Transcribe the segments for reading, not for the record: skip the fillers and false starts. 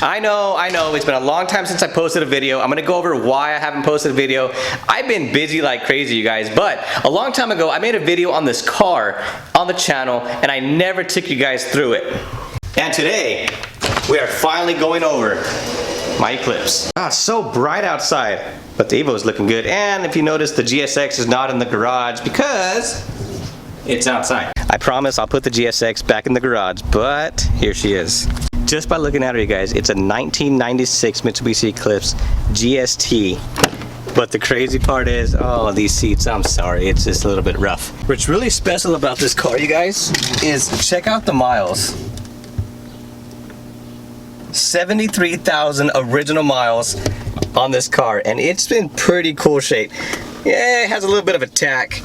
I know, it's been a long time since I posted a video. I'm gonna go over why I haven't posted a video. I've been busy like crazy, you guys, but a long time ago, I made a video on this car on the channel, and I never took you guys through it. And today, we are finally going over my Eclipse. Ah, it's so bright outside, but the Evo is looking good. And if you notice, the GSX is not in the garage because it's outside. I promise I'll put the GSX back in the garage, but here she is. Just by looking at her, you guys, it's a 1996 Mitsubishi Eclipse GST. But the crazy part is, oh, these seats, I'm sorry, it's just a little bit rough. What's really special about this car, you guys, is check out the miles. 73,000 original miles on this car, and it's in pretty cool shape. Yeah, it has a little bit of a tack.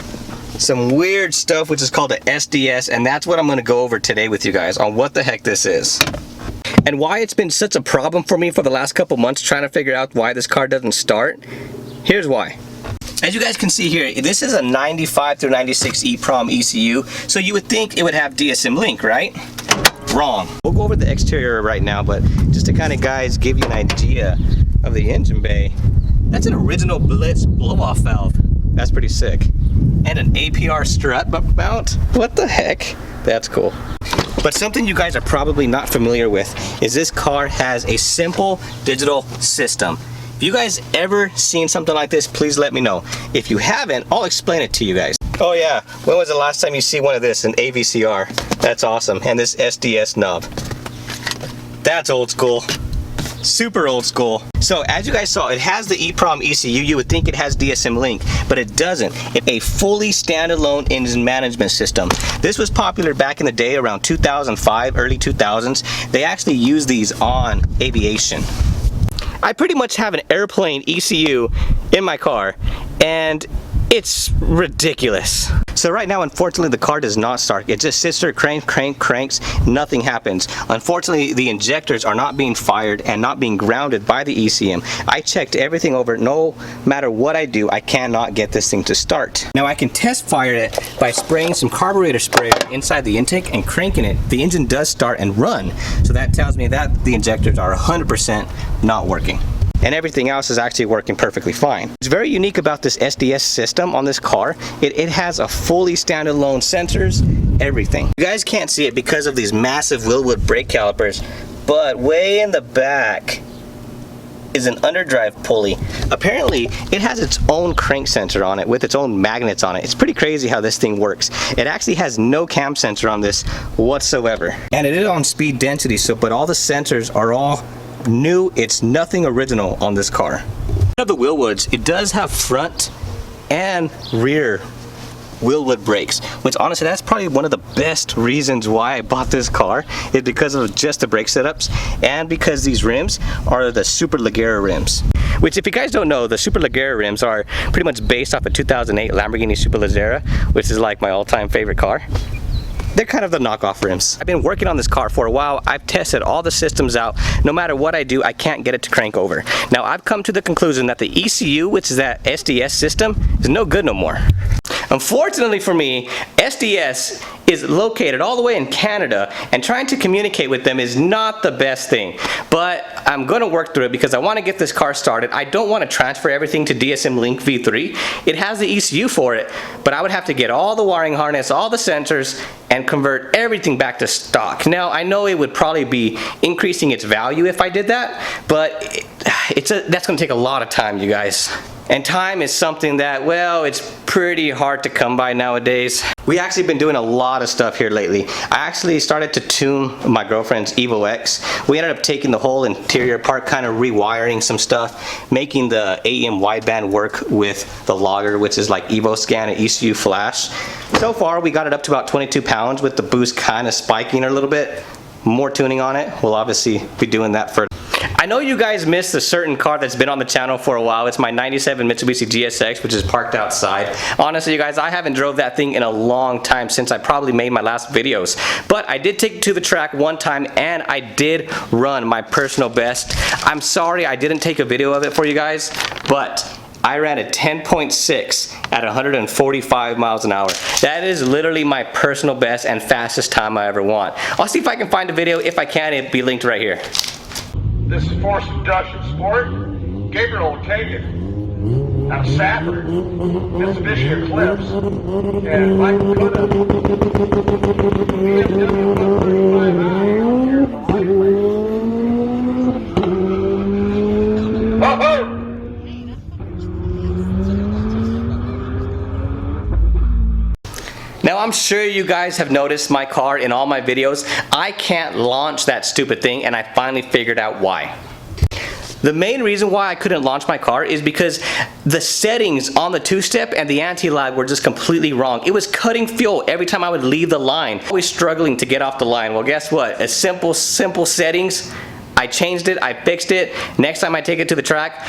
Some weird stuff which is called a SDS, and that's what I'm going to go over today with you guys on what the heck this is and why it's been such a problem for me for the last couple months trying to figure out why this car doesn't start. Here's why. As you guys can see here, this is a 95 through 96 EEPROM ECU, so you would think it would have DSM link, right? Wrong. We'll go over the exterior right now, but just to kind of guys give you an idea of the engine bay, that's an original Blitz blow-off valve. That's pretty sick. And an APR strut mount. What the heck? That's cool. But something you guys are probably not familiar with is this car has a simple digital system. If you guys ever seen something like this, please let me know. If you haven't, I'll explain it to you guys. Oh yeah, when was the last time you see one of this, an AVCR? That's awesome. And this SDS knob. That's old school. Super old school. So as you guys saw, it has the EEPROM ECU. You would think it has DSM link, but it doesn't. It's a fully standalone engine management system. This was popular back in the day around 2005, early 2000s. They actually use these on aviation. I pretty much have an airplane ECU in my car, and it's ridiculous. So right now, unfortunately, the car does not start. It just sits there, cranks, nothing happens. Unfortunately, the injectors are not being fired and not being grounded by the ECM. I checked everything over. No matter what I do, I cannot get this thing to start. Now I can test fire it by spraying some carburetor spray inside the intake and cranking it. The engine does start and run. So that tells me that the injectors are 100% not working. And everything else is actually working perfectly fine. What's very unique about this SDS system on this car, it has a fully standalone sensors, everything. You guys can't see it because of these massive Wilwood brake calipers, but way in the back is an underdrive pulley. Apparently, it has its own crank sensor on it with its own magnets on it. It's pretty crazy how this thing works. It actually has no cam sensor on this whatsoever. And it is on speed density, but all the sensors are all new. It's nothing original on this car. Of the Wilwoods, it does have front and rear Wilwood brakes, which honestly that's probably one of the best reasons why I bought this car, is because of just the brake setups and because these rims are the Super Leggera rims. Which, if you guys don't know, the Super Leggera rims are pretty much based off a 2008 Lamborghini Super Leggera, which is like my all-time favorite car. They're kind of the knockoff rims. I've been working on this car for a while. I've tested all the systems out. No matter what I do, I can't get it to crank over. Now, I've come to the conclusion that the ECU, which is that SDS system, is no good no more. Unfortunately for me, SDS is located all the way in Canada, and trying to communicate with them is not the best thing. But I'm going to work through it because I want to get this car started. I don't want to transfer everything to DSM Link V3. It has the ECU for it, but I would have to get all the wiring harness, all the sensors, and convert everything back to stock. Now, I know it would probably be increasing its value if I did that, but that's going to take a lot of time, you guys. And time is something that, well, it's pretty hard to come by nowadays. We actually been doing a lot of stuff here lately. I actually started to tune my girlfriend's Evo X. We ended up taking the whole interior apart, kind of rewiring some stuff, making the AEM wideband work with the logger, which is like Evo Scan and ECU flash. So far, we got it up to about 22 pounds with the boost kind of spiking a little bit. More tuning on it. We'll obviously be doing that further. I know you guys missed a certain car that's been on the channel for a while. It's my 97 Mitsubishi GSX, which is parked outside. Honestly, you guys, I haven't drove that thing in a long time since I probably made my last videos. But I did take it to the track one time, and I did run my personal best. I'm sorry I didn't take a video of it for you guys, but I ran a 10.6 at 145 miles an hour. That is literally my personal best and fastest time I ever want. I'll see if I can find a video. If I can, it'll be linked right here. This is forced induction sport. Gabriel will take it. Now Safford, Mitsubishi Eclipse, and Michael Kuda. BMW 135i out here at the light race. Ho-ho! Now I'm sure you guys have noticed my car in all my videos. I can't launch that stupid thing, and I finally figured out why. The main reason why I couldn't launch my car is because the settings on the two-step and the anti-lag were just completely wrong. It was cutting fuel every time I would leave the line. Always struggling to get off the line. Well, guess what? A simple settings. I changed it, I fixed it. Next time I take it to the track,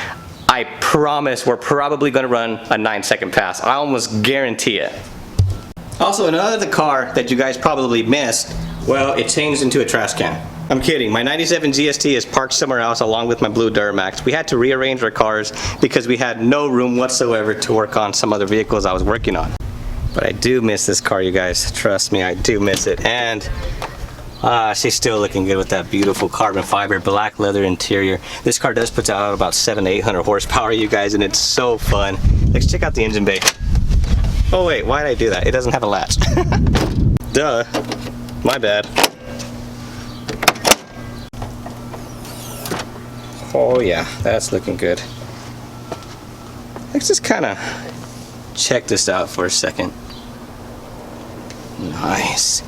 I promise we're probably gonna run a 9-second pass. I almost guarantee it. Also, another car that you guys probably missed, well, it changed into a trash can. I'm kidding. My 97 GST is parked somewhere else along with my blue Duramax. We had to rearrange our cars because we had no room whatsoever to work on some other vehicles I was working on. But I do miss this car, you guys. Trust me, I do miss it. And she's still looking good with that beautiful carbon fiber black leather interior. This car does put out about 700 to 800 horsepower, you guys, and it's so fun. Let's check out the engine bay. Oh wait, why did I do that? It doesn't have a latch. Duh, my bad. Oh yeah, that's looking good. Let's just kind of check this out for a second. Nice.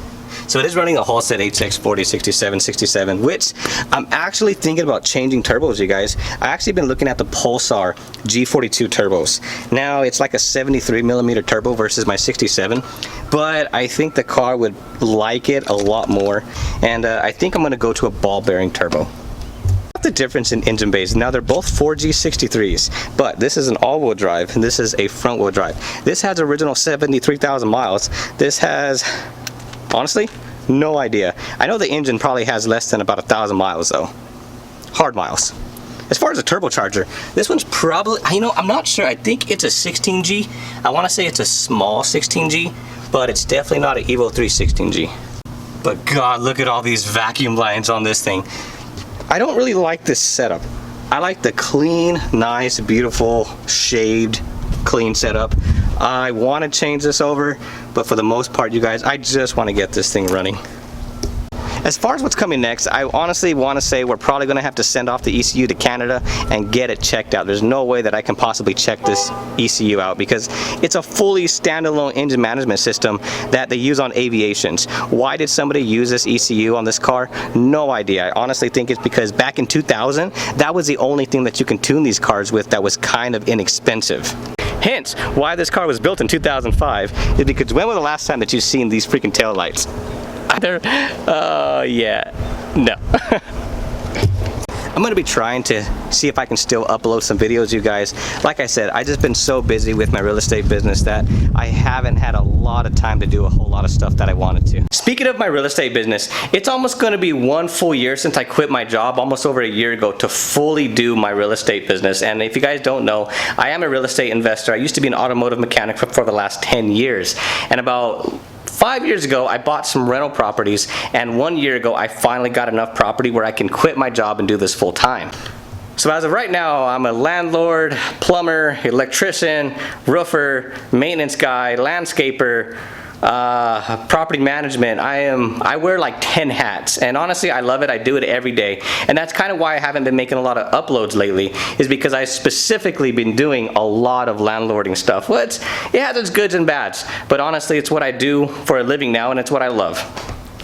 So it is running a Halstead HX40 6767, which I'm actually thinking about changing turbos, you guys. I actually been looking at the Pulsar G42 turbos. Now it's like a 73mm turbo versus my 67, but I think the car would like it a lot more, and I think I'm going to go to a ball bearing turbo. The difference in engine bays, now they're both 4G63s, but this is an all-wheel drive and this is a front-wheel drive. This has original 73,000 miles. This has, honestly, no idea. I know the engine probably has less than about 1,000 miles though. Hard miles. As far as a turbocharger, this one's probably, you know, I'm not sure. I think it's a 16G. I want to say it's a small 16G, but it's definitely not an Evo 3 16G. But God, look at all these vacuum lines on this thing. I don't really like this setup. I like the clean, nice, beautiful, shaved, clean setup. I want to change this over, but for the most part, you guys, I just want to get this thing running. As far as what's coming next, I honestly want to say we're probably going to have to send off the ECU to Canada and get it checked out. There's no way that I can possibly check this ECU out because it's a fully standalone engine management system that they use on aviations. Why did somebody use this ECU on this car? No idea. I honestly think it's because back in 2000, that was the only thing that you can tune these cars with that was kind of inexpensive. Hence, why this car was built in 2005 is because when was the last time that you've seen these freaking tail lights? Either, yeah, no. I'm gonna be trying to see if I can still upload some videos, you guys. Like I said, I just been so busy with my real estate business that I haven't had a lot of time to do a whole lot of stuff that I wanted to. Speaking of my real estate business, it's almost gonna be 1 full year since I quit my job almost over a year ago to fully do my real estate business. And if you guys don't know, I am a real estate investor. I used to be an automotive mechanic for the last 10 years. And about 5 years ago, I bought some rental properties, and 1 year ago, I finally got enough property where I can quit my job and do this full time. So as of right now, I'm a landlord, plumber, electrician, roofer, maintenance guy, landscaper, property management. I wear like 10 hats, and honestly I love it. I do it every day, and that's kind of why I haven't been making a lot of uploads lately, is because I specifically been doing a lot of landlording stuff. Well, it has its goods and bads, but honestly it's what I do for a living now, and it's what I love,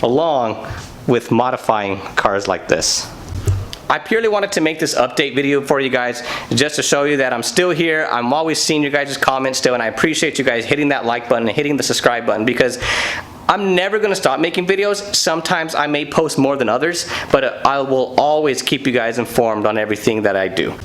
along with modifying cars like this. I purely wanted to make this update video for you guys just to show you that I'm still here. I'm always seeing you guys' comments still, and I appreciate you guys hitting that like button and hitting the subscribe button, because I'm never going to stop making videos. Sometimes I may post more than others, but I will always keep you guys informed on everything that I do.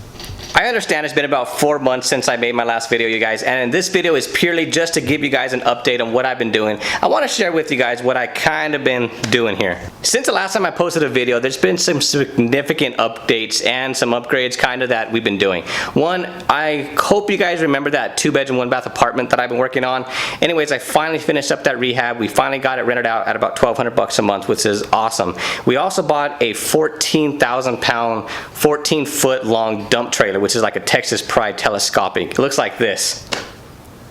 I understand it's been about 4 months since I made my last video, you guys, and this video is purely just to give you guys an update on what I've been doing. I want to share with you guys what I kind of been doing here. Since the last time I posted a video, there's been some significant updates and some upgrades kind of that we've been doing. One, I hope you guys remember that 2-bedroom, 1-bath apartment that I've been working on. Anyways, I finally finished up that rehab. We finally got it rented out at about $1,200 a month, which is awesome. We also bought a 14,000 pound, 14-foot long dump trailer, which is like a Texas Pride telescopic. It looks like this.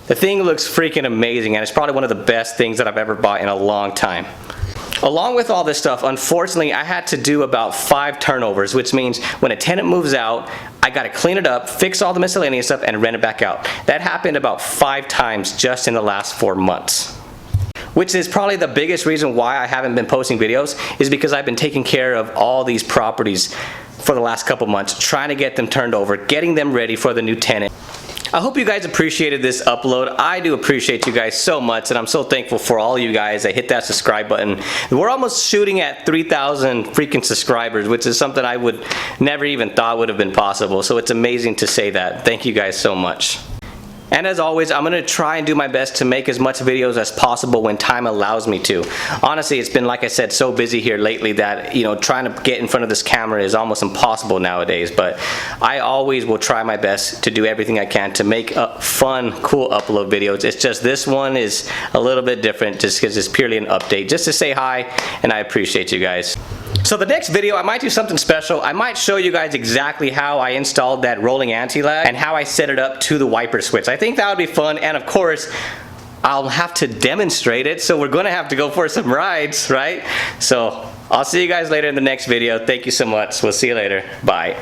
The thing looks freaking amazing, and it's probably one of the best things that I've ever bought in a long time. Along with all this stuff, unfortunately, I had to do about 5 turnovers, which means when a tenant moves out, I gotta clean it up, fix all the miscellaneous stuff, and rent it back out. That happened about 5 times just in the last 4 months. Which is probably the biggest reason why I haven't been posting videos, is because I've been taking care of all these properties for the last couple months, trying to get them turned over, getting them ready for the new tenant. I hope you guys appreciated this upload. I do appreciate you guys so much, and I'm so thankful for all you guys that hit that subscribe button. We're almost shooting at 3,000 freaking subscribers, which is something I would never even thought would have been possible. So it's amazing to say that. Thank you guys so much. And as always, I'm gonna try and do my best to make as much videos as possible when time allows me to. Honestly, it's been, like I said, so busy here lately that, you know, trying to get in front of this camera is almost impossible nowadays. But I always will try my best to do everything I can to make fun, cool upload videos. It's just this one is a little bit different just because it's purely an update, just to say hi, and I appreciate you guys. So the next video, I might do something special. I might show you guys exactly how I installed that rolling anti-lag and how I set it up to the wiper switch. I think that would be fun, and of course, I'll have to demonstrate it, so we're gonna have to go for some rides, right? So I'll see you guys later in the next video. Thank you so much. We'll see you later. Bye.